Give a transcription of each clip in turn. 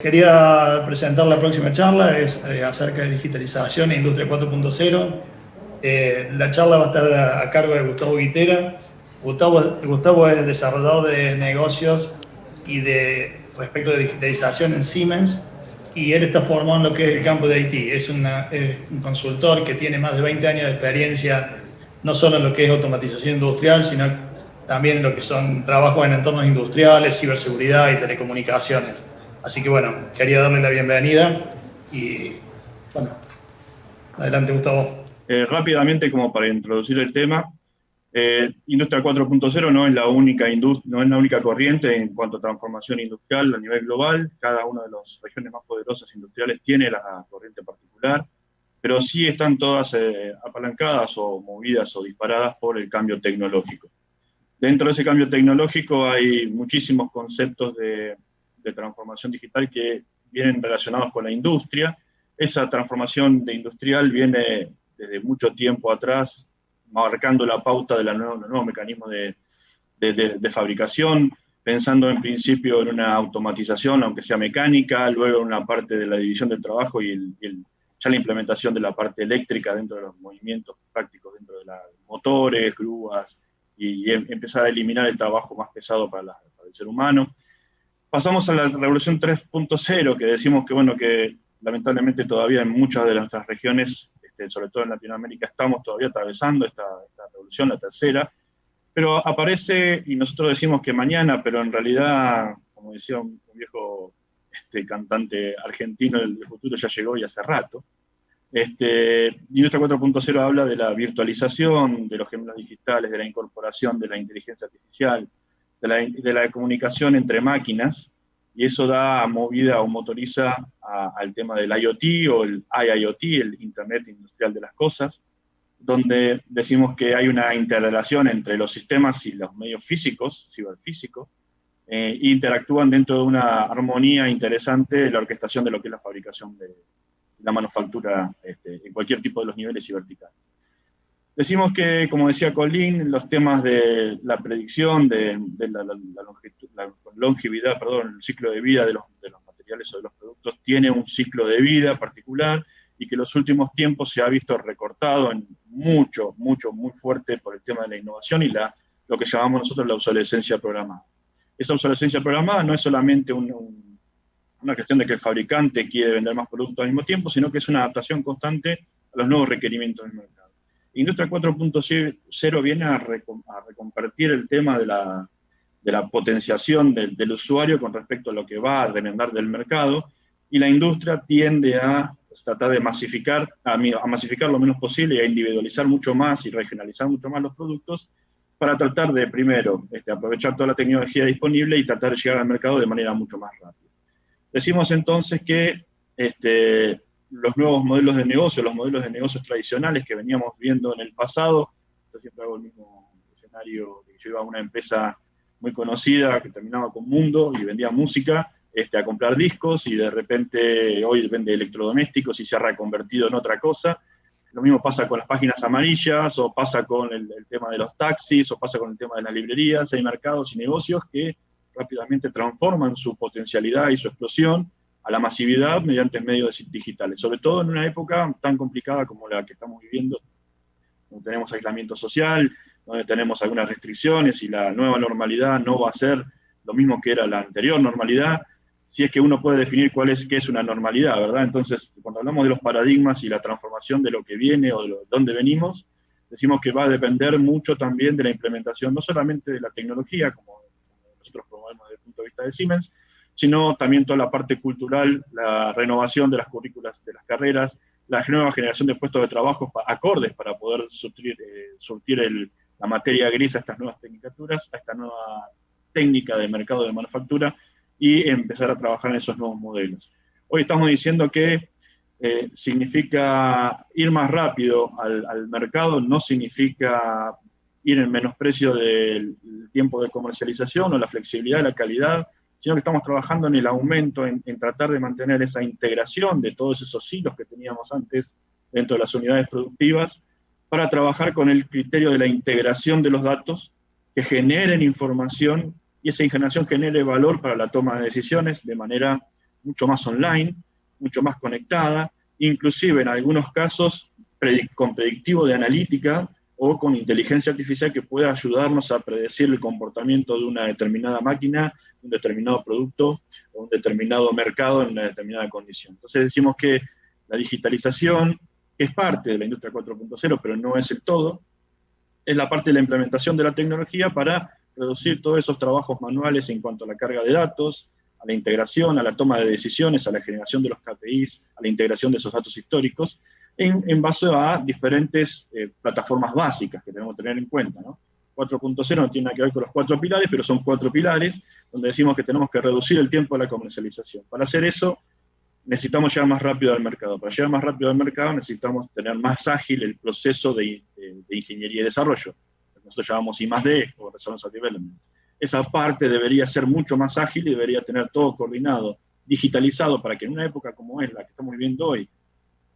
Quería presentar la próxima charla, es acerca de digitalización e industria 4.0. La charla va a estar a cargo de Gustavo Guitera. Gustavo es desarrollador de negocios y respecto de digitalización en Siemens, y él está formado en lo que es el campo de IT. Es un consultor que tiene más de 20 años de experiencia, no solo en lo que es automatización industrial, sino también en lo que son trabajos en entornos industriales, ciberseguridad y telecomunicaciones. Así que bueno, quería darle la bienvenida y bueno, adelante Gustavo. Rápidamente, como para introducir el tema, Industria 4.0 no es la única no es la única corriente en cuanto a transformación industrial a nivel global. Cada una de las regiones más poderosas industriales tiene la corriente particular, pero sí están todas apalancadas o movidas o disparadas por el cambio tecnológico. Dentro de ese cambio tecnológico hay muchísimos conceptos de transformación digital que vienen relacionados con la industria. Esa transformación industrial viene desde mucho tiempo atrás, marcando la pauta de los nuevos mecanismos de fabricación, pensando en principio en una automatización, aunque sea mecánica, luego en una parte de la división del trabajo y ya la implementación de la parte eléctrica dentro de los movimientos prácticos, dentro de los motores, grúas, y empezar a eliminar el trabajo más pesado para el ser humano. Pasamos a la revolución 3.0, que decimos que, bueno, que lamentablemente todavía en muchas de nuestras regiones, sobre todo en Latinoamérica, estamos todavía atravesando esta revolución, la tercera, pero aparece, y nosotros decimos que mañana, pero en realidad, como decía un viejo cantante argentino, el futuro ya llegó y hace rato. Industria 4.0 habla de la virtualización, de los gemelos digitales, de la incorporación de la inteligencia artificial, de la comunicación entre máquinas, y eso da movida o motoriza al tema del IoT o el IIoT, el Internet Industrial de las Cosas, donde decimos que hay una interrelación entre los sistemas y los medios físicos, ciberfísicos, e interactúan dentro de una armonía interesante de la orquestación de lo que es la fabricación de la manufactura en cualquier tipo de los niveles y verticales. Decimos que, como decía Colin, los temas de la predicción, de la longevidad, perdón, el ciclo de vida de los materiales o de los productos tiene un ciclo de vida particular, y que en los últimos tiempos se ha visto recortado en muy fuerte por el tema de la innovación y lo que llamamos nosotros la obsolescencia programada. Esa obsolescencia programada no es solamente una cuestión de que el fabricante quiere vender más productos al mismo tiempo, sino que es una adaptación constante a los nuevos requerimientos del mercado. Industria 4.0 viene a reconvertir el tema de la potenciación del usuario con respecto a lo que va a demandar del mercado, y la industria tiende a tratar de masificar lo menos posible y a individualizar mucho más y regionalizar mucho más los productos para tratar de, primero, aprovechar toda la tecnología disponible y tratar de llegar al mercado de manera mucho más rápida. Decimos entonces que los nuevos modelos de negocio, los modelos de negocios tradicionales que veníamos viendo en el pasado, yo siempre hago el mismo escenario, que yo iba a una empresa muy conocida que terminaba con Mundo y vendía música, a comprar discos, y de repente hoy vende electrodomésticos y se ha reconvertido en otra cosa. Lo mismo pasa con las páginas amarillas, o pasa con el tema de los taxis, o pasa con el tema de las librerías. Hay mercados y negocios que rápidamente transforman su potencialidad y su explosión a la masividad mediante medios digitales, sobre todo en una época tan complicada como la que estamos viviendo, donde tenemos aislamiento social, donde tenemos algunas restricciones, y la nueva normalidad no va a ser lo mismo que era la anterior normalidad, si es que uno puede definir qué es una normalidad, ¿verdad? Entonces, cuando hablamos de los paradigmas y la transformación de lo que viene o de dónde venimos, decimos que va a depender mucho también de la implementación, no solamente de la tecnología, como nosotros promovemos desde el punto de vista de Siemens, sino también toda la parte cultural, la renovación de las currículas de las carreras, la nueva generación de puestos de trabajo acordes para poder surtir la materia gris a estas nuevas tecnicaturas, a esta nueva técnica de mercado de manufactura, y empezar a trabajar en esos nuevos modelos. Hoy estamos diciendo que significa ir más rápido al mercado, no significa ir en menosprecio del tiempo de comercialización o la flexibilidad, la calidad, sino que estamos trabajando en el aumento, en tratar de mantener esa integración de todos esos hilos que teníamos antes dentro de las unidades productivas, para trabajar con el criterio de la integración de los datos que generen información, y esa información genere valor para la toma de decisiones de manera mucho más online, mucho más conectada, inclusive en algunos casos con predictivo de analítica o con inteligencia artificial que pueda ayudarnos a predecir el comportamiento de una determinada máquina, un determinado producto o un determinado mercado en una determinada condición. Entonces decimos que la digitalización, que es parte de la industria 4.0, pero no es el todo, es la parte de la implementación de la tecnología para reducir todos esos trabajos manuales en cuanto a la carga de datos, a la integración, a la toma de decisiones, a la generación de los KPIs, a la integración de esos datos históricos, en base a diferentes plataformas básicas que tenemos que tener en cuenta, ¿no? 4.0 no tiene nada que ver con los 4 pilares, pero son 4 pilares donde decimos que tenemos que reducir el tiempo de la comercialización. Para hacer eso, necesitamos llegar más rápido al mercado. Para llegar más rápido al mercado necesitamos tener más ágil el proceso de ingeniería y desarrollo. Nosotros llamamos I+D, o Resource Development. Esa parte debería ser mucho más ágil y debería tener todo coordinado, digitalizado, para que en una época como es la que estamos viviendo hoy,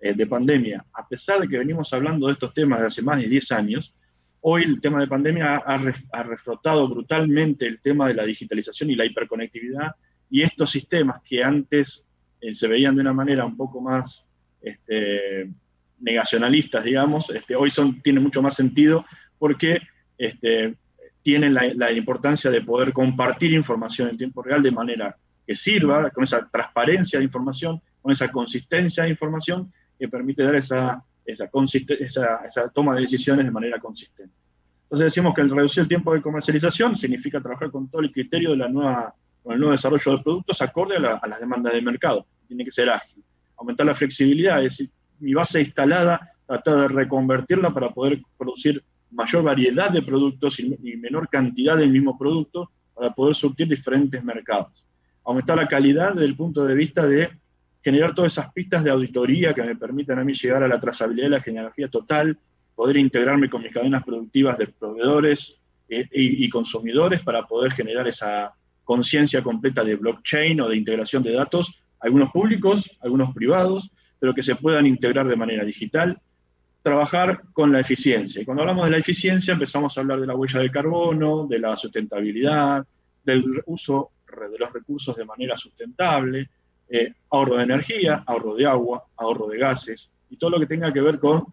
de pandemia, a pesar de que venimos hablando de estos temas de hace más de 10 años, hoy el tema de pandemia ha reflotado brutalmente el tema de la digitalización y la hiperconectividad, y estos sistemas que antes se veían de una manera un poco más negacionalistas, digamos, hoy tienen mucho más sentido porque tienen la importancia de poder compartir información en tiempo real de manera que sirva, con esa transparencia de información, con esa consistencia de información que permite dar esa toma de decisiones de manera consistente. Entonces decimos que el reducir el tiempo de comercialización significa trabajar con todo el criterio de con el nuevo desarrollo de productos acorde a las demandas del mercado. Tiene que ser ágil. Aumentar la flexibilidad, es decir, mi base instalada, tratar de reconvertirla para poder producir mayor variedad de productos y menor cantidad del mismo producto para poder surtir diferentes mercados. Aumentar la calidad desde el punto de vista de generar todas esas pistas de auditoría que me permitan a mí llegar a la trazabilidad de la genealogía total, poder integrarme con mis cadenas productivas de proveedores y consumidores para poder generar esa conciencia completa de blockchain o de integración de datos, algunos públicos, algunos privados, pero que se puedan integrar de manera digital. Trabajar con la eficiencia. Y cuando hablamos de la eficiencia empezamos a hablar de la huella de carbono, de la sustentabilidad, del uso de los recursos de manera sustentable, ahorro de energía, ahorro de agua, ahorro de gases, y todo lo que tenga que ver con,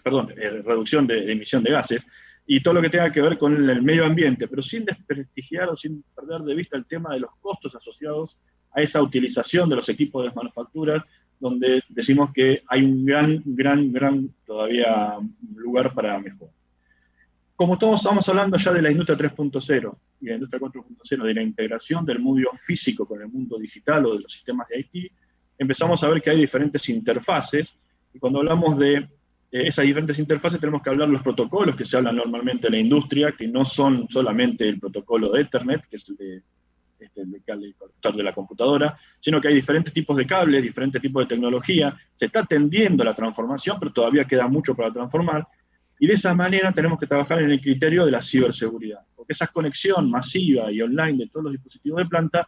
reducción de emisión de gases, y todo lo que tenga que ver con el medio ambiente, pero sin desprestigiar o sin perder de vista el tema de los costos asociados a esa utilización de los equipos de manufactura, donde decimos que hay un gran todavía lugar para mejorar. Como todos estamos hablando ya de la industria 3.0 y la industria 4.0, de la integración del mundo físico con el mundo digital o de los sistemas de IT, empezamos a ver que hay diferentes interfaces, y cuando hablamos de esas diferentes interfaces tenemos que hablar de los protocolos que se hablan normalmente en la industria, que no son solamente el protocolo de Ethernet, que es el de cable conector de la computadora, sino que hay diferentes tipos de cables, diferentes tipos de tecnología, se está tendiendo a la transformación, pero todavía queda mucho para transformar, y de esa manera tenemos que trabajar en el criterio de la ciberseguridad, porque esa conexión masiva y online de todos los dispositivos de planta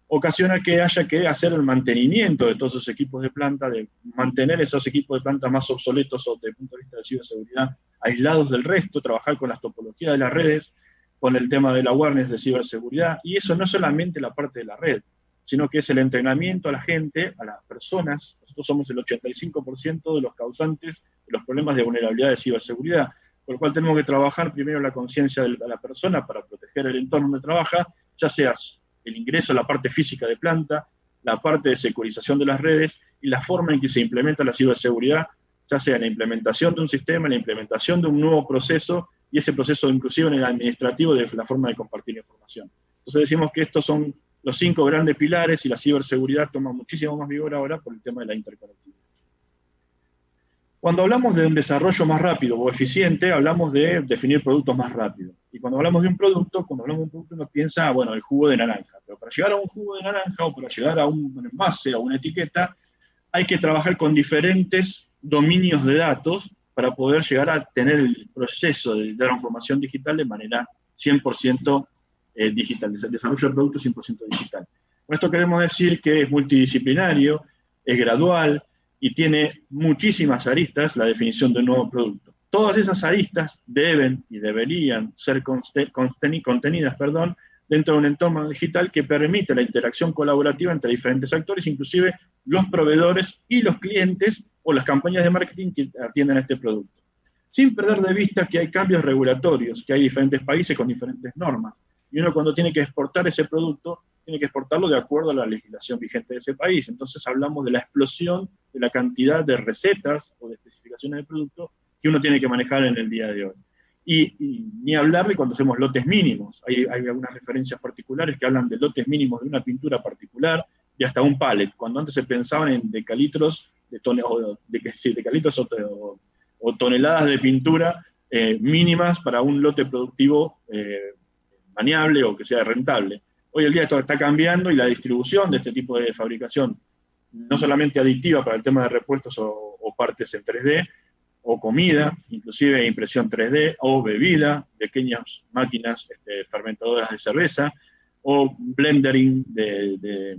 ocasiona que haya que hacer el mantenimiento de todos esos equipos de planta, de mantener esos equipos de planta más obsoletos o desde el punto de vista de ciberseguridad aislados del resto, trabajar con las topologías de las redes, con el tema del awareness de ciberseguridad, y eso no es solamente la parte de la red, sino que es el entrenamiento a la gente, a las personas. Nosotros somos el 85% de los causantes de los problemas de vulnerabilidad de ciberseguridad, por lo cual tenemos que trabajar primero la conciencia de la persona para proteger el entorno donde trabaja, ya sea el ingreso a la parte física de planta, la parte de securización de las redes y la forma en que se implementa la ciberseguridad, ya sea en la implementación de un sistema, en la implementación de un nuevo proceso, y ese proceso inclusive en el administrativo de la forma de compartir información. Entonces decimos que estos son los 5 grandes pilares y la ciberseguridad toma muchísimo más vigor ahora por el tema de la interconectividad. Cuando hablamos de un desarrollo más rápido o eficiente, hablamos de definir productos más rápido. Y cuando hablamos de un producto, uno piensa, bueno, el jugo de naranja. Pero para llegar a un jugo de naranja o para llegar a un envase, a una etiqueta, hay que trabajar con diferentes dominios de datos para poder llegar a tener el proceso de transformación digital de manera 100% digital, el desarrollo de productos 100% digital. Con esto queremos decir que es multidisciplinario, es gradual y tiene muchísimas aristas la definición de un nuevo producto. Todas esas aristas deben y deberían ser contenidas dentro de un entorno digital que permite la interacción colaborativa entre diferentes actores, inclusive los proveedores y los clientes o las campañas de marketing que atienden a este producto. Sin perder de vista que hay cambios regulatorios, que hay diferentes países con diferentes normas, y uno cuando tiene que exportar ese producto, tiene que exportarlo de acuerdo a la legislación vigente de ese país. Entonces hablamos de la explosión de la cantidad de recetas o de especificaciones de producto que uno tiene que manejar en el día de hoy. Y ni hablar de cuando hacemos lotes mínimos. Hay algunas referencias particulares que hablan de lotes mínimos de una pintura particular y hasta un pallet, cuando antes se pensaban en decalitros, decalitros o toneladas de pintura mínimas para un lote productivo maniable o que sea rentable. Hoy el día esto está cambiando y la distribución de este tipo de fabricación, no solamente aditiva para el tema de repuestos o partes en 3D, o comida, inclusive impresión 3D, o bebida, pequeñas máquinas fermentadoras de cerveza, o blendering de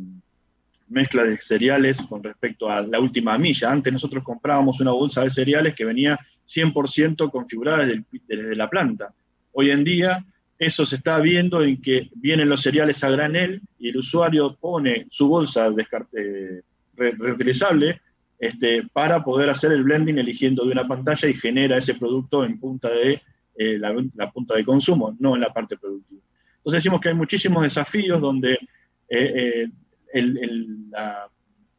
mezcla de cereales con respecto a la última milla. Antes nosotros comprábamos una bolsa de cereales que venía 100% configurada desde la planta. Hoy en día eso se está viendo en que vienen los cereales a granel y el usuario pone su bolsa reutilizable para poder hacer el blending eligiendo de una pantalla y genera ese producto en punta de la punta de consumo, no en la parte productiva. Entonces decimos que hay muchísimos desafíos donde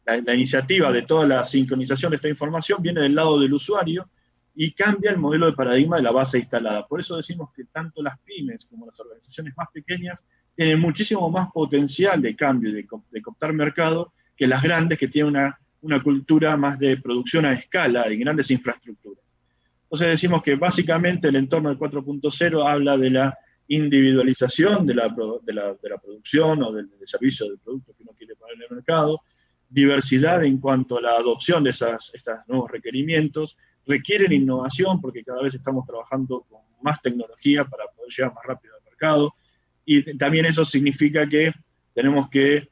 la iniciativa de toda la sincronización de esta información viene del lado del usuario y cambia el modelo de paradigma de la base instalada. Por eso decimos que tanto las pymes como las organizaciones más pequeñas tienen muchísimo más potencial de cambio y de cooptar mercado que las grandes, que tienen una cultura más de producción a escala y grandes infraestructuras. Entonces decimos que básicamente el entorno del 4.0 habla de la individualización de la producción o del servicio del producto que uno quiere poner en el mercado, diversidad en cuanto a la adopción de estos nuevos requerimientos, requieren innovación porque cada vez estamos trabajando con más tecnología para poder llegar más rápido al mercado, y también eso significa que tenemos que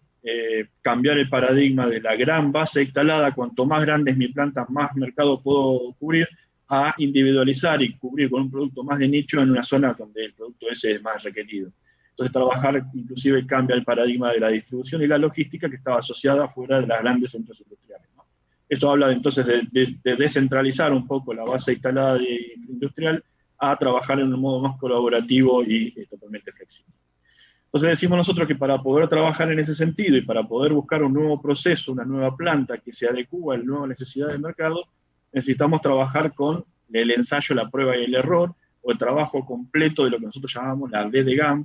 cambiar el paradigma de la gran base instalada, cuanto más grande es mi planta, más mercado puedo cubrir, a individualizar y cubrir con un producto más de nicho en una zona donde el producto ese es más requerido. Entonces trabajar inclusive cambia el paradigma de la distribución y la logística que estaba asociada fuera de las grandes centros industriales, ¿no? Esto habla entonces de descentralizar un poco la base instalada industrial a trabajar en un modo más colaborativo y totalmente flexible. Entonces decimos nosotros que para poder trabajar en ese sentido y para poder buscar un nuevo proceso, una nueva planta que se adecúe a la nueva necesidad del mercado, necesitamos trabajar con el ensayo, la prueba y el error, o el trabajo completo de lo que nosotros llamamos la BDGAM,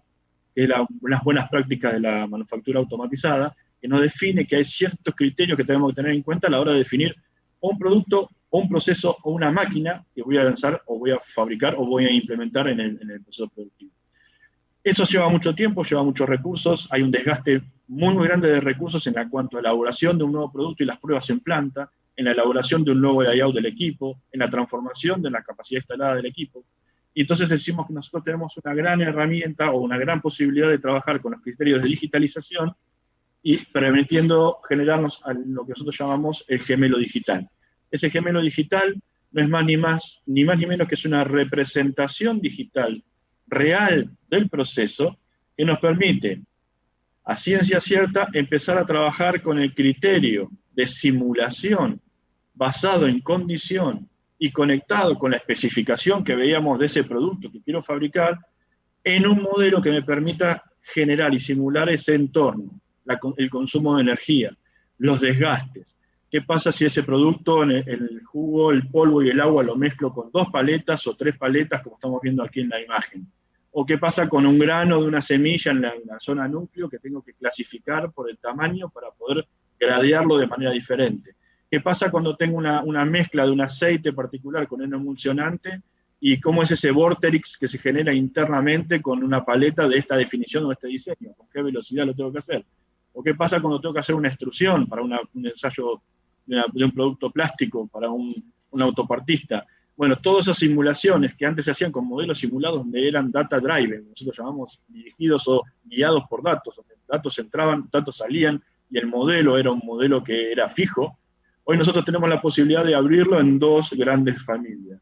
que es las buenas prácticas de la manufactura automatizada, que nos define que hay ciertos criterios que tenemos que tener en cuenta a la hora de definir un producto, o un proceso, o una máquina que voy a lanzar, o voy a fabricar, o voy a implementar en el proceso productivo. Eso lleva mucho tiempo, lleva muchos recursos, hay un desgaste muy grande de recursos en cuanto a la elaboración de un nuevo producto y las pruebas en planta, en la elaboración de un nuevo layout del equipo, en la transformación de la capacidad instalada del equipo. Y entonces decimos que nosotros tenemos una gran herramienta o una gran posibilidad de trabajar con los criterios de digitalización y permitiendo generarnos a lo que nosotros llamamos el gemelo digital. Ese gemelo digital no es ni más ni menos que es una representación digital real del proceso que nos permite, a ciencia cierta, empezar a trabajar con el criterio de simulación basado en condición y conectado con la especificación que veíamos de ese producto que quiero fabricar, en un modelo que me permita generar y simular ese entorno, el consumo de energía, los desgastes. ¿Qué pasa si ese producto, el jugo, el polvo y el agua lo mezclo con 2 paletas o 3 paletas, como estamos viendo aquí en la imagen? ¿O qué pasa con un grano de una semilla en la zona núcleo que tengo que clasificar por el tamaño para poder gradearlo de manera diferente? ¿Qué pasa cuando tengo una mezcla de un aceite particular con un emulsionante y cómo es ese vortex que se genera internamente con una paleta de esta definición o este diseño? ¿Con qué velocidad lo tengo que hacer? ¿O qué pasa cuando tengo que hacer una extrusión para un ensayo de un producto plástico para un autopartista? Bueno, todas esas simulaciones que antes se hacían con modelos simulados donde eran data driven, nosotros llamamos dirigidos o guiados por datos, donde datos entraban, datos salían, y el modelo era un modelo que era fijo. Hoy nosotros tenemos la posibilidad de abrirlo en 2 grandes familias.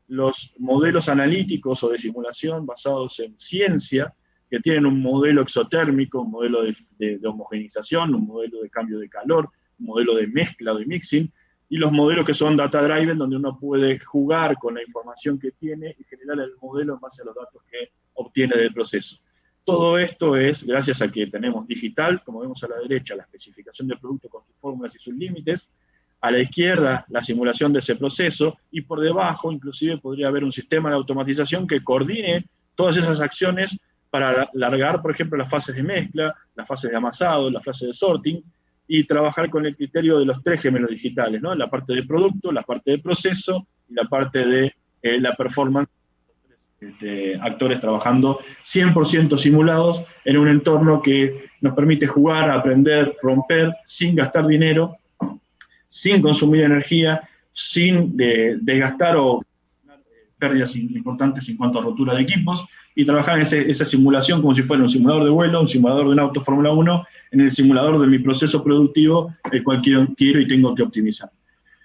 Los modelos analíticos o de simulación basados en ciencia, que tienen un modelo exotérmico, un modelo de homogeneización, un modelo de cambio de calor, un modelo de mezcla, de mixing, y los modelos que son data-driven, donde uno puede jugar con la información que tiene y generar el modelo en base a los datos que obtiene del proceso. Todo esto es gracias a que tenemos digital, como vemos a la derecha, la especificación del producto con sus fórmulas y sus límites, a la izquierda la simulación de ese proceso, y por debajo inclusive podría haber un sistema de automatización que coordine todas esas acciones para alargar, por ejemplo, las fases de mezcla, las fases de amasado, las fases de sorting, y trabajar con el criterio de los 3 gemelos digitales, ¿no? La parte de producto, la parte de proceso y la parte de la performance. Actores trabajando 100% simulados en un entorno que nos permite jugar, aprender, romper, sin gastar dinero, sin consumir energía, sin desgastar o pérdidas importantes en cuanto a rotura de equipos, y trabajar en esa simulación como si fuera un simulador de vuelo, un simulador de un auto Fórmula 1, en el simulador de mi proceso productivo, el cual quiero y tengo que optimizar.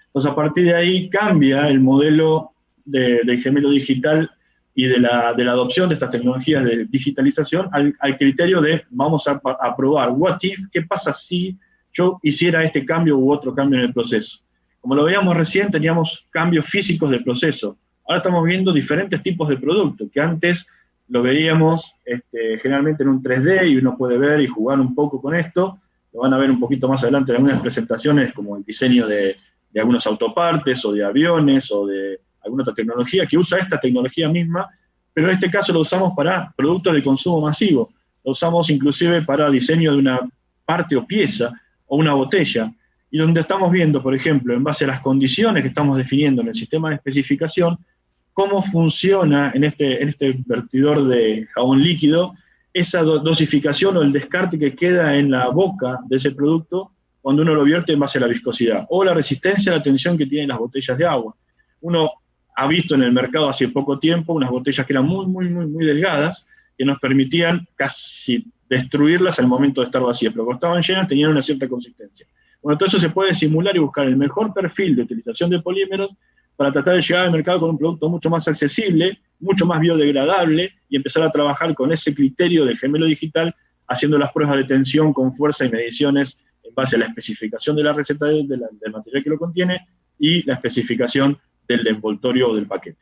Entonces, a partir de ahí cambia el modelo del gemelo digital y de la adopción de estas tecnologías de digitalización al criterio de vamos a probar, what if, qué pasa si yo hiciera este cambio u otro cambio en el proceso. Como lo veíamos recién, teníamos cambios físicos del proceso. Ahora estamos viendo diferentes tipos de productos, que antes lo veíamos generalmente en un 3D, y uno puede ver y jugar un poco con esto. Lo van a ver un poquito más adelante en algunas presentaciones, como el diseño de algunos autopartes, o de aviones, o de alguna otra tecnología, que usa esta tecnología misma, pero en este caso lo usamos para productos de consumo masivo. Lo usamos inclusive para diseño de una parte o pieza, o una botella, y donde estamos viendo, por ejemplo, en base a las condiciones que estamos definiendo en el sistema de especificación, cómo funciona en este vertidor de jabón líquido esa dosificación o el descarte que queda en la boca de ese producto cuando uno lo vierte en base a la viscosidad, o la resistencia a la tensión que tienen las botellas de agua. Uno ha visto en el mercado hace poco tiempo unas botellas que eran muy delgadas, que nos permitían casi destruirlas al momento de estar vacías, pero cuando estaban llenas tenían una cierta consistencia. Bueno, todo eso se puede simular y buscar el mejor perfil de utilización de polímeros para tratar de llegar al mercado con un producto mucho más accesible, mucho más biodegradable, y empezar a trabajar con ese criterio del gemelo digital, haciendo las pruebas de tensión con fuerza y mediciones en base a la especificación de la receta del material que lo contiene y la especificación del envoltorio o del paquete.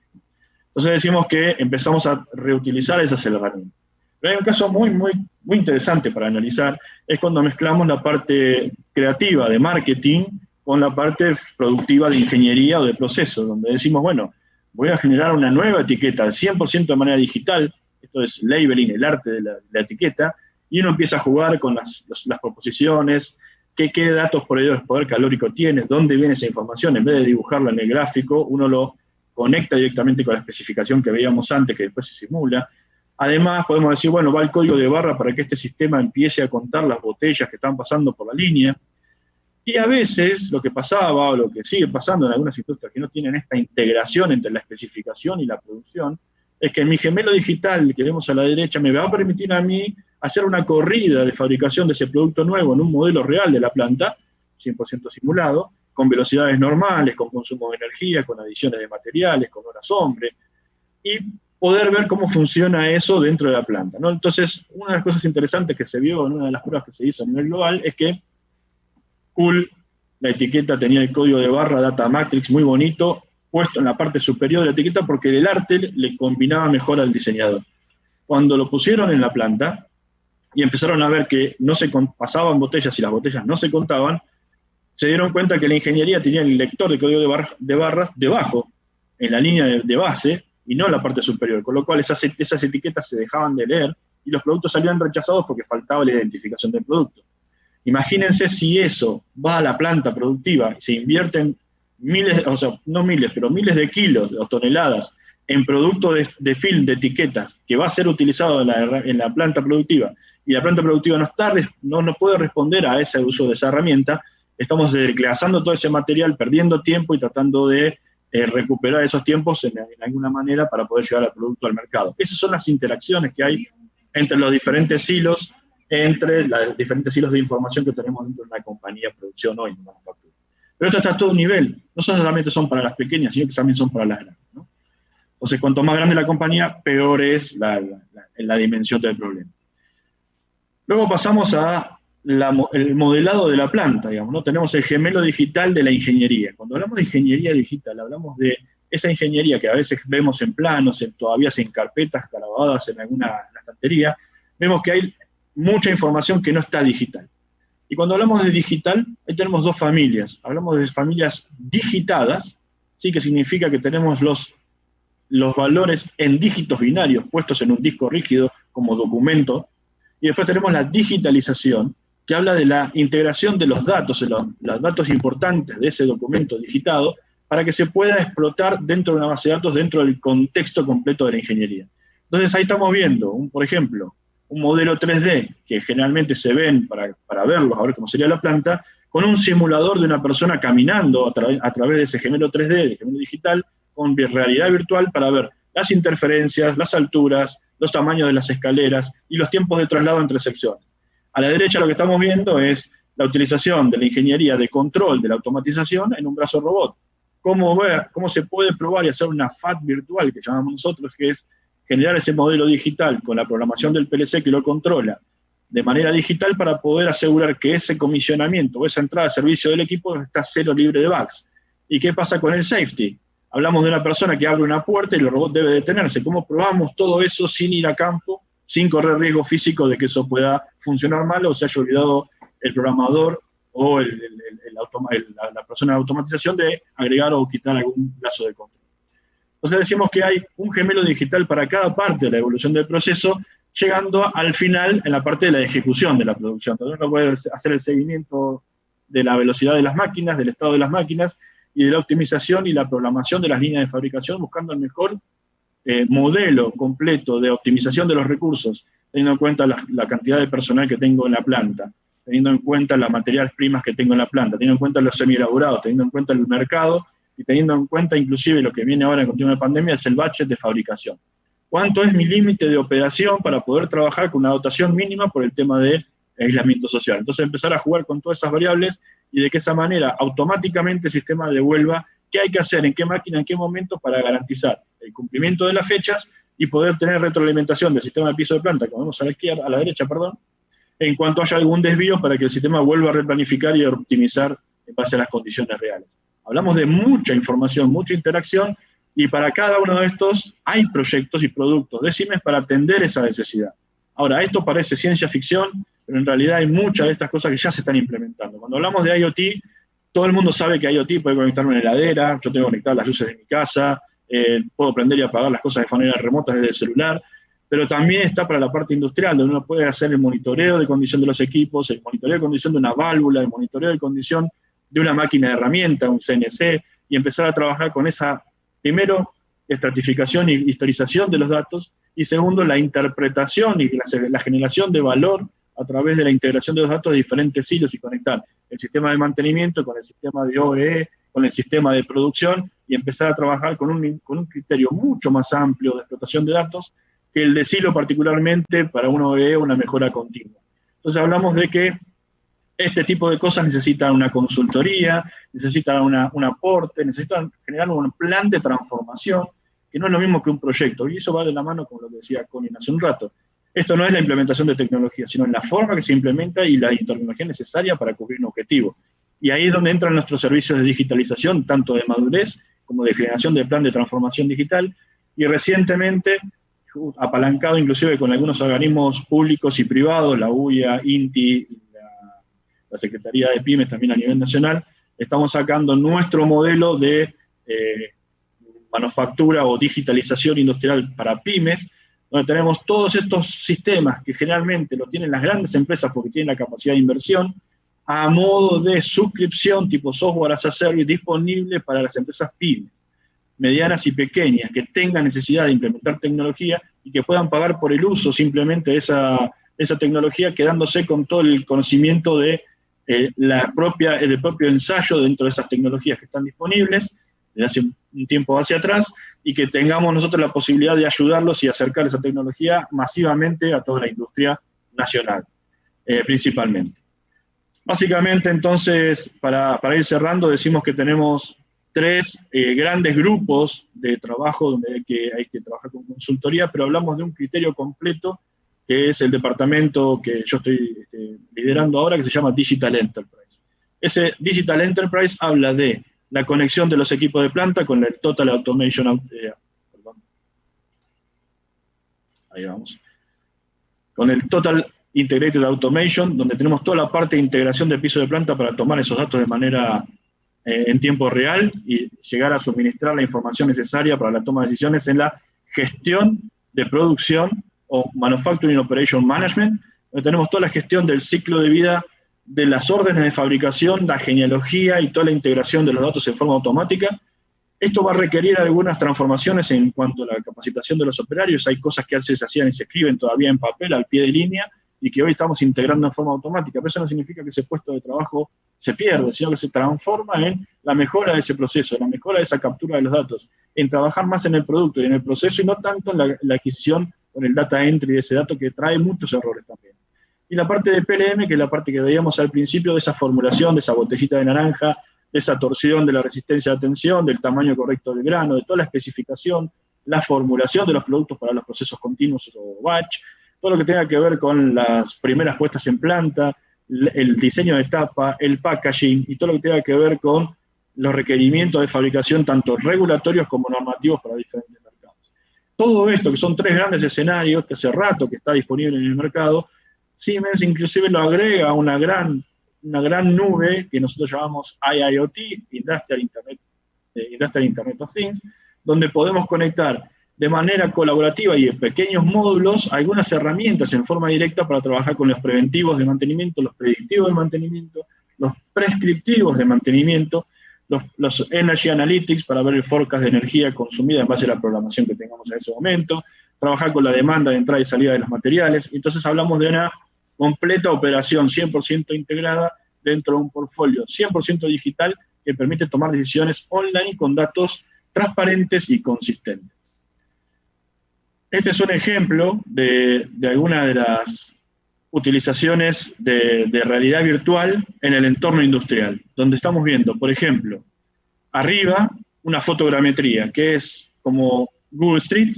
Entonces decimos que empezamos a reutilizar esas herramientas. Pero hay un caso muy interesante para analizar, es cuando mezclamos la parte creativa de marketing con la parte productiva de ingeniería o de proceso, donde decimos, bueno, voy a generar una nueva etiqueta al 100% de manera digital, esto es labeling, el arte de la etiqueta, y uno empieza a jugar con las proposiciones, qué datos por poder calórico tiene, dónde viene esa información. En vez de dibujarla en el gráfico, uno lo conecta directamente con la especificación que veíamos antes, que después se simula. Además, podemos decir, bueno, va el código de barra para que este sistema empiece a contar las botellas que están pasando por la línea. Y a veces, lo que pasaba, o lo que sigue pasando en algunas industrias que no tienen esta integración entre la especificación y la producción, es que mi gemelo digital, que vemos a la derecha, me va a permitir a mí hacer una corrida de fabricación de ese producto nuevo en un modelo real de la planta, 100% simulado, con velocidades normales, con consumo de energía, con adiciones de materiales, con horas hombre, y poder ver cómo funciona eso dentro de la planta, ¿no? Entonces, una de las cosas interesantes que se vio en una de las pruebas que se hizo a nivel global es que cool, la etiqueta tenía el código de barra Data Matrix muy bonito, puesto en la parte superior de la etiqueta porque el arte le combinaba mejor al diseñador. Cuando lo pusieron en la planta y empezaron a ver que no se pasaban botellas y las botellas no se contaban, se dieron cuenta que la ingeniería tenía el lector de código de barras debajo, en la línea de base, y no en la parte superior, con lo cual esas etiquetas se dejaban de leer y los productos salían rechazados porque faltaba la identificación del producto. Imagínense si eso va a la planta productiva y se invierten miles, o sea, no miles, pero miles de kilos o toneladas en producto de film, de etiquetas, que va a ser utilizado en la planta productiva, y la planta productiva no puede responder a ese uso de esa herramienta, estamos desglasando todo ese material, perdiendo tiempo y tratando de recuperar esos tiempos en alguna manera para poder llevar el producto al mercado. Esas son las interacciones que hay entre los diferentes hilos, entre los diferentes hilos de información que tenemos dentro de una compañía de producción hoy en manufactura. Pero esto está a todo nivel, no solamente son para las pequeñas, sino que también son para las grandes, ¿no? Entonces, cuanto más grande la compañía, peor es la dimensión del problema. Luego pasamos a el modelado de la planta, digamos, ¿no? Tenemos el gemelo digital de la ingeniería. Cuando hablamos de ingeniería digital, hablamos de esa ingeniería que a veces vemos en planos, todavía en carpetas grabadas en alguna estantería, vemos que hay mucha información que no está digital. Y cuando hablamos de digital, ahí tenemos dos familias. Hablamos de familias digitadas, ¿sí? Que significa que tenemos los valores en dígitos binarios puestos en un disco rígido como documento, y después tenemos la digitalización, que habla de la integración de los datos datos importantes de ese documento digitado, para que se pueda explotar dentro de una base de datos, dentro del contexto completo de la ingeniería. Entonces ahí estamos viendo, por ejemplo, un modelo 3D, que generalmente se ven para verlos, a ver cómo sería la planta, con un simulador de una persona caminando a través de ese gemelo 3D, de gemelo digital, con realidad virtual, para ver las interferencias, las alturas, los tamaños de las escaleras y los tiempos de traslado entre secciones. A la derecha lo que estamos viendo es la utilización de la ingeniería de control de la automatización en un brazo robot. Cómo se puede probar y hacer una FAT virtual, que llamamos nosotros, que es generar ese modelo digital con la programación del PLC que lo controla de manera digital para poder asegurar que ese comisionamiento o esa entrada de servicio del equipo está cero libre de bugs. ¿Y qué pasa con el safety? Hablamos de una persona que abre una puerta y el robot debe detenerse. ¿Cómo probamos todo eso sin ir a campo, sin correr riesgo físico de que eso pueda funcionar mal o se haya olvidado el programador o la persona de automatización de agregar o quitar algún lazo de control? Entonces decimos que hay un gemelo digital para cada parte de la evolución del proceso, llegando al final en la parte de la ejecución de la producción. Entonces uno puede hacer el seguimiento de la velocidad de las máquinas, del estado de las máquinas, y de la optimización y la programación de las líneas de fabricación, buscando el mejor modelo completo de optimización de los recursos, teniendo en cuenta la cantidad de personal que tengo en la planta, teniendo en cuenta las materias primas que tengo en la planta, teniendo en cuenta los semi-elaborados, teniendo en cuenta el mercado, y teniendo en cuenta inclusive lo que viene ahora en continuo de pandemia, es el budget de fabricación. ¿Cuánto es mi límite de operación para poder trabajar con una dotación mínima por el tema de aislamiento social? Entonces empezar a jugar con todas esas variables y de que esa manera automáticamente el sistema devuelva qué hay que hacer, en qué máquina, en qué momento para garantizar el cumplimiento de las fechas y poder tener retroalimentación del sistema de piso de planta, como vemos a la derecha, en cuanto haya algún desvío para que el sistema vuelva a replanificar y a optimizar en base a las condiciones reales. Hablamos de mucha información, mucha interacción, y para cada uno de estos hay proyectos y productos de Siemens para atender esa necesidad. Ahora, esto parece ciencia ficción, pero en realidad hay muchas de estas cosas que ya se están implementando. Cuando hablamos de IoT, todo el mundo sabe que IoT puede conectarme a una heladera, yo tengo conectadas las luces de mi casa, puedo prender y apagar las cosas de manera remota desde el celular, pero también está para la parte industrial, donde uno puede hacer el monitoreo de condición de los equipos, el monitoreo de condición de una válvula, el monitoreo de condición de una máquina de herramienta, un CNC, y empezar a trabajar con esa, primero, estratificación y historización de los datos, y segundo, la interpretación y la generación de valor a través de la integración de los datos de diferentes hilos y conectar el sistema de mantenimiento con el sistema de OEE, con el sistema de producción, y empezar a trabajar con un criterio mucho más amplio de explotación de datos que el de silo particularmente para un OEE, una mejora continua. Entonces hablamos de que este tipo de cosas necesitan una consultoría, necesitan un aporte, necesitan generar un plan de transformación, que no es lo mismo que un proyecto, y eso va de la mano con lo que decía Connie hace un rato. Esto no es la implementación de tecnología, sino en la forma que se implementa y la tecnología necesaria para cubrir un objetivo. Y ahí es donde entran nuestros servicios de digitalización, tanto de madurez como de generación de plan de transformación digital, y recientemente, apalancado inclusive con algunos organismos públicos y privados, la UIA, INTI, la Secretaría de Pymes también a nivel nacional, estamos sacando nuestro modelo de manufactura o digitalización industrial para pymes, donde tenemos todos estos sistemas que generalmente lo tienen las grandes empresas porque tienen la capacidad de inversión, a modo de suscripción tipo software as a service disponible para las empresas pymes, medianas y pequeñas, que tengan necesidad de implementar tecnología y que puedan pagar por el uso simplemente de esa tecnología, quedándose con todo el conocimiento de el propio ensayo dentro de esas tecnologías que están disponibles desde hace un tiempo hacia atrás, y que tengamos nosotros la posibilidad de ayudarlos y acercar esa tecnología masivamente a toda la industria nacional, principalmente. Básicamente, entonces, para ir cerrando, decimos que tenemos tres grandes grupos de trabajo donde hay que trabajar con consultoría, pero hablamos de un criterio completo, que es el departamento que yo estoy liderando ahora, que se llama Digital Enterprise. Ese Digital Enterprise habla de la conexión de los equipos de planta con el Total Automation, ahí vamos, con el Total Integrated Automation, donde tenemos toda la parte de integración de piso de planta para tomar esos datos de manera en tiempo real y llegar a suministrar la información necesaria para la toma de decisiones en la gestión de producción o Manufacturing Operation Management, donde tenemos toda la gestión del ciclo de vida de las órdenes de fabricación, la genealogía y toda la integración de los datos en forma automática. Esto va a requerir algunas transformaciones en cuanto a la capacitación de los operarios. Hay cosas que antes se hacían y se escriben todavía en papel, al pie de línea, y que hoy estamos integrando en forma automática. Pero eso no significa que ese puesto de trabajo se pierde, sino que se transforma en la mejora de ese proceso, en la mejora de esa captura de los datos, en trabajar más en el producto y en el proceso, y no tanto en la adquisición con el data entry de ese dato, que trae muchos errores también. Y la parte de PLM, que es la parte que veíamos al principio, de esa formulación, de esa botellita de naranja, de esa torsión de la resistencia de tensión, del tamaño correcto del grano, de toda la especificación, la formulación de los productos para los procesos continuos o batch, todo lo que tenga que ver con las primeras puestas en planta, el diseño de tapa, el packaging, y todo lo que tenga que ver con los requerimientos de fabricación, tanto regulatorios como normativos para diferentes mercados. Todo esto, que son tres grandes escenarios, que hace rato que está disponible en el mercado, Siemens inclusive lo agrega a una gran nube que nosotros llamamos IIoT, Industrial Internet of Things, donde podemos conectar de manera colaborativa y en pequeños módulos algunas herramientas en forma directa para trabajar con los preventivos de mantenimiento, los predictivos de mantenimiento, los prescriptivos de mantenimiento, los Energy Analytics para ver el forecast de energía consumida en base a la programación que tengamos en ese momento, trabajar con la demanda de entrada y salida de los materiales. Entonces hablamos de una completa operación 100% integrada dentro de un portfolio 100% digital que permite tomar decisiones online con datos transparentes y consistentes. Este es un ejemplo de alguna de las utilizaciones de realidad virtual en el entorno industrial, donde estamos viendo, por ejemplo, arriba una fotogrametría, que es como Google Street,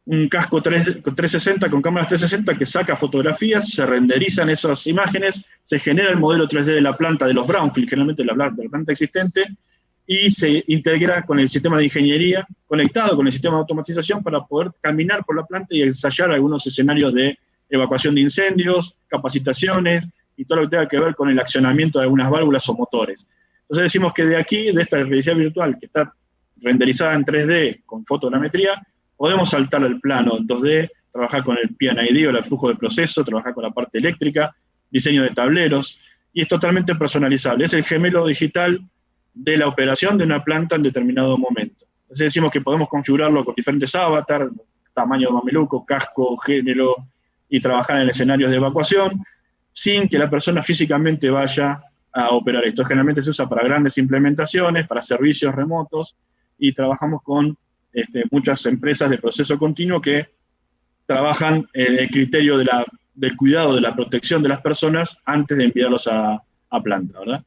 un casco 360 con cámaras 360 que saca fotografías, se renderizan esas imágenes, se genera el modelo 3D de la planta de los brownfield, generalmente de la planta existente, y se integra con el sistema de ingeniería conectado con el sistema de automatización para poder caminar por la planta y ensayar algunos escenarios de evacuación de incendios, capacitaciones y todo lo que tenga que ver con el accionamiento de algunas válvulas o motores. Entonces decimos que de aquí, de esta realidad virtual que está renderizada en 3D con fotogrametría, podemos saltar al plano 2D, trabajar con el P&ID o el flujo de proceso, trabajar con la parte eléctrica, diseño de tableros, y es totalmente personalizable. Es el gemelo digital de la operación de una planta en determinado momento. Entonces decimos que podemos configurarlo con diferentes avatars, tamaño de mameluco, casco, género, y trabajar en escenarios de evacuación, sin que la persona físicamente vaya a operar esto. Generalmente se usa para grandes implementaciones, para servicios remotos, y trabajamos con muchas empresas de proceso continuo que trabajan el criterio del cuidado, de la protección de las personas antes de enviarlos a planta, ¿verdad?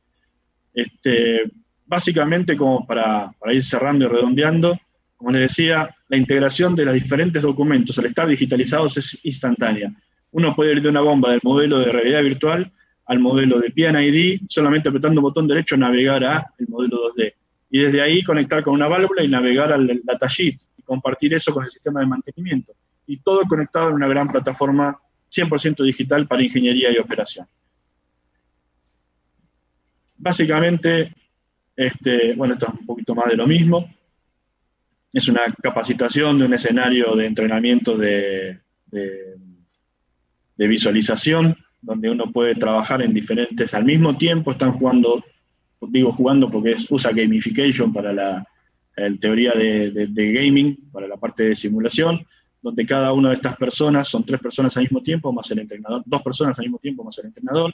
Básicamente, como para ir cerrando y redondeando, como les decía, la integración de los diferentes documentos al estar digitalizados es instantánea. Uno puede ir de una bomba del modelo de realidad virtual al modelo de P&ID, solamente apretando un botón derecho navegar al modelo 2D. Y desde ahí conectar con una válvula y navegar al datasheet y compartir eso con el sistema de mantenimiento. Y todo conectado en una gran plataforma 100% digital para ingeniería y operación. Básicamente, bueno, esto es un poquito más de lo mismo. Es una capacitación de un escenario de entrenamiento de visualización, donde uno puede trabajar en diferentes, al mismo tiempo están jugando, digo jugando porque usa gamification para la teoría de gaming, para la parte de simulación, donde cada una de estas personas, son 3 personas al mismo tiempo, más el entrenador, 2 personas al mismo tiempo, más el entrenador.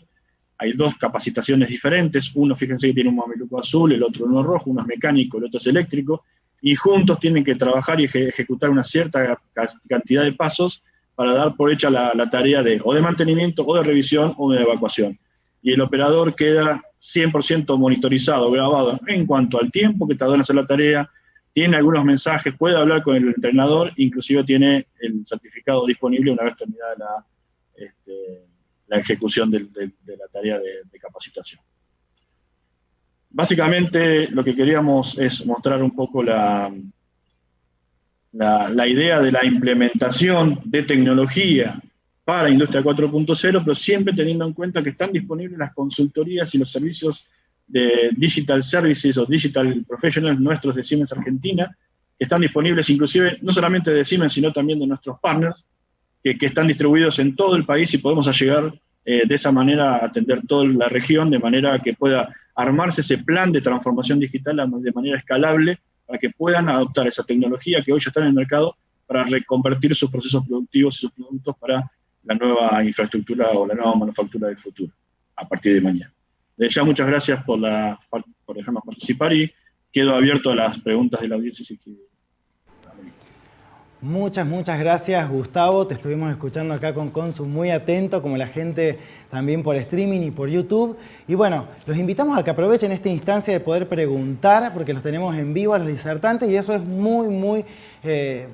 Hay 2 capacitaciones diferentes, uno, fíjense que tiene un mameluco azul, el otro uno rojo, uno es mecánico, el otro es eléctrico, y juntos tienen que trabajar y ejecutar una cierta cantidad de pasos para dar por hecha la tarea o de mantenimiento, o de revisión, o de evacuación. Y el operador queda 100% monitorizado, grabado en cuanto al tiempo que tardó en hacer la tarea, tiene algunos mensajes, puede hablar con el entrenador, inclusive tiene el certificado disponible una vez terminada la ejecución de la tarea de capacitación. Básicamente lo que queríamos es mostrar un poco la idea de la implementación de tecnología para Industria 4.0, pero siempre teniendo en cuenta que están disponibles las consultorías y los servicios de Digital Services o Digital Professionals nuestros de Siemens Argentina, que están disponibles inclusive no solamente de Siemens, sino también de nuestros partners, que están distribuidos en todo el país y podemos llegar de esa manera a atender toda la región, de manera que pueda armarse ese plan de transformación digital de manera escalable, para que puedan adoptar esa tecnología que hoy ya está en el mercado para reconvertir sus procesos productivos y sus productos para la nueva infraestructura o la nueva manufactura del futuro, a partir de mañana. De ya, muchas gracias por dejarnos participar y quedo abierto a las preguntas de la audiencia. Si quiere. Muchas gracias, Gustavo. Te estuvimos escuchando acá con Consu muy atento, como la gente también por streaming y por YouTube. Y bueno, los invitamos a que aprovechen esta instancia de poder preguntar, porque los tenemos en vivo a los disertantes y eso es muy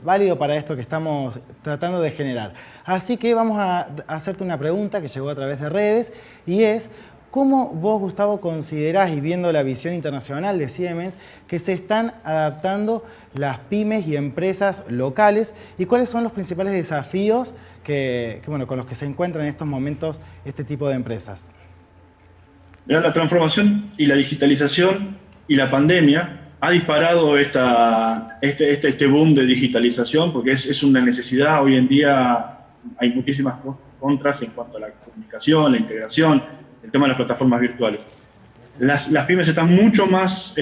válido para esto que estamos tratando de generar. Así que vamos a hacerte una pregunta que llegó a través de redes y es: ¿cómo vos, Gustavo, considerás, y viendo la visión internacional de Siemens, que se están adaptando las pymes y empresas locales y cuáles son los principales desafíos con los que se encuentran en estos momentos este tipo de empresas? La transformación y la digitalización y la pandemia ha disparado este boom de digitalización porque es una necesidad. Hoy en día hay muchísimas contras en cuanto a la comunicación, la integración, el tema de las plataformas virtuales. Las pymes están mucho más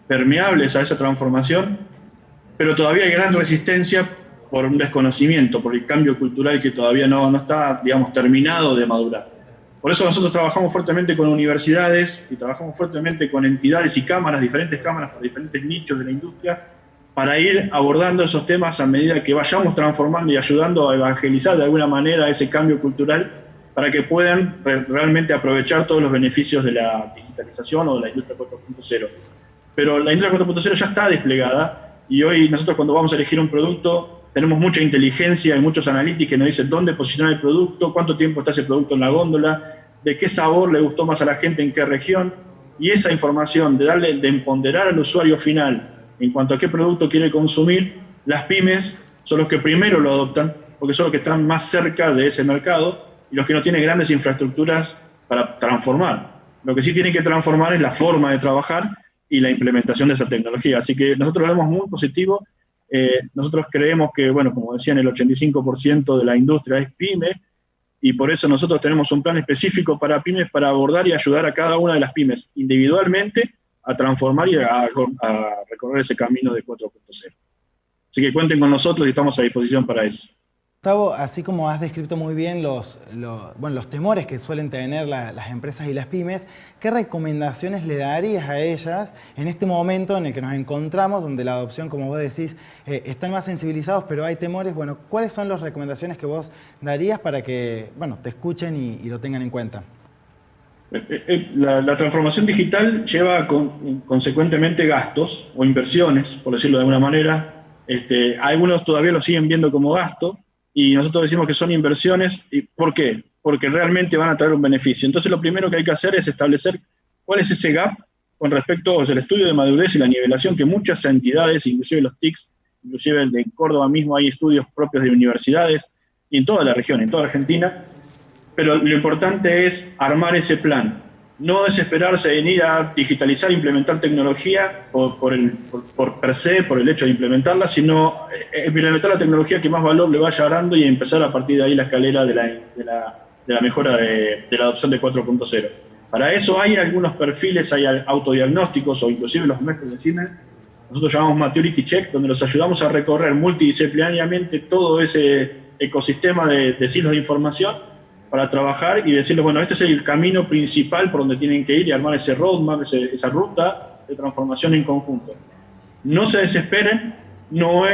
permeables a esa transformación, pero todavía hay gran resistencia por un desconocimiento, por el cambio cultural que todavía no está, digamos, terminado de madurar. Por eso nosotros trabajamos fuertemente con universidades y trabajamos fuertemente con entidades y cámaras, diferentes cámaras para diferentes nichos de la industria, para ir abordando esos temas a medida que vayamos transformando y ayudando a evangelizar de alguna manera ese cambio cultural, para que puedan realmente aprovechar todos los beneficios de la digitalización o de la industria 4.0. Pero la industria 4.0 ya está desplegada y hoy nosotros cuando vamos a elegir un producto tenemos mucha inteligencia y muchos analytics que nos dicen dónde posicionar el producto, cuánto tiempo está ese producto en la góndola, de qué sabor le gustó más a la gente, en qué región, y esa información de empoderar al usuario final en cuanto a qué producto quiere consumir, las pymes son los que primero lo adoptan porque son los que están más cerca de ese mercado y los que no tienen grandes infraestructuras para transformar. Lo que sí tienen que transformar es la forma de trabajar y la implementación de esa tecnología. Así que nosotros lo vemos muy positivo. Nosotros creemos que, bueno, como decían, el 85% de la industria es pyme, y por eso nosotros tenemos un plan específico para pymes para abordar y ayudar a cada una de las pymes individualmente a transformar y a recorrer ese camino de 4.0. Así que cuenten con nosotros y estamos a disposición para eso. Gustavo, así como has descrito muy bien los temores que suelen tener las empresas y las pymes, ¿qué recomendaciones le darías a ellas en este momento en el que nos encontramos, donde la adopción, como vos decís, están más sensibilizados, pero hay temores? Bueno, ¿cuáles son las recomendaciones que vos darías para que te escuchen y lo tengan en cuenta? La transformación digital lleva consecuentemente gastos o inversiones, por decirlo de alguna manera. Algunos todavía lo siguen viendo como gasto, y nosotros decimos que son inversiones. ¿Y por qué? Porque realmente van a traer un beneficio. Entonces lo primero que hay que hacer es establecer cuál es ese gap con respecto al estudio de madurez y la nivelación que muchas entidades, inclusive los TICs, inclusive de Córdoba mismo hay estudios propios de universidades, y en toda la región, en toda Argentina, pero lo importante es armar ese plan. No desesperarse en ir a digitalizar e implementar tecnología por per se, por el hecho de implementarla, sino implementar la tecnología que más valor le vaya dando y empezar a partir de ahí la escalera de la mejora de la adopción de 4.0. Para eso hay algunos perfiles, hay autodiagnósticos o inclusive los nuestros de Siemens, nosotros llamamos Maturity Check, donde los ayudamos a recorrer multidisciplinariamente todo ese ecosistema de silos de información para trabajar y decirles, bueno, este es el camino principal por donde tienen que ir y armar ese roadmap, esa ruta de transformación en conjunto. No se desesperen,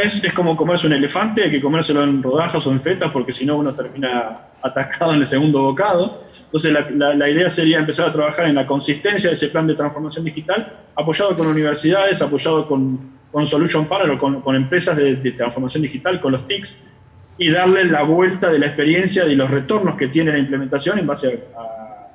es como comerse un elefante, hay que comérselo en rodajas o en fetas, porque si no uno termina atacado en el segundo bocado. Entonces la idea sería empezar a trabajar en la consistencia de ese plan de transformación digital, apoyado con universidades, apoyado con Solution Partner, con empresas de transformación digital, con los TICs, y darle la vuelta de la experiencia y los retornos que tiene la implementación en base a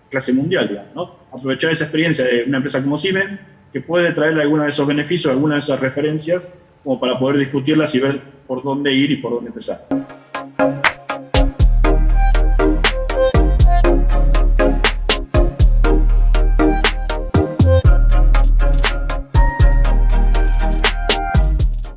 clase mundial, digamos, ¿no? Aprovechar esa experiencia de una empresa como Siemens, que puede traerle algunos de esos beneficios, algunas de esas referencias, como para poder discutirlas y ver por dónde ir y por dónde empezar.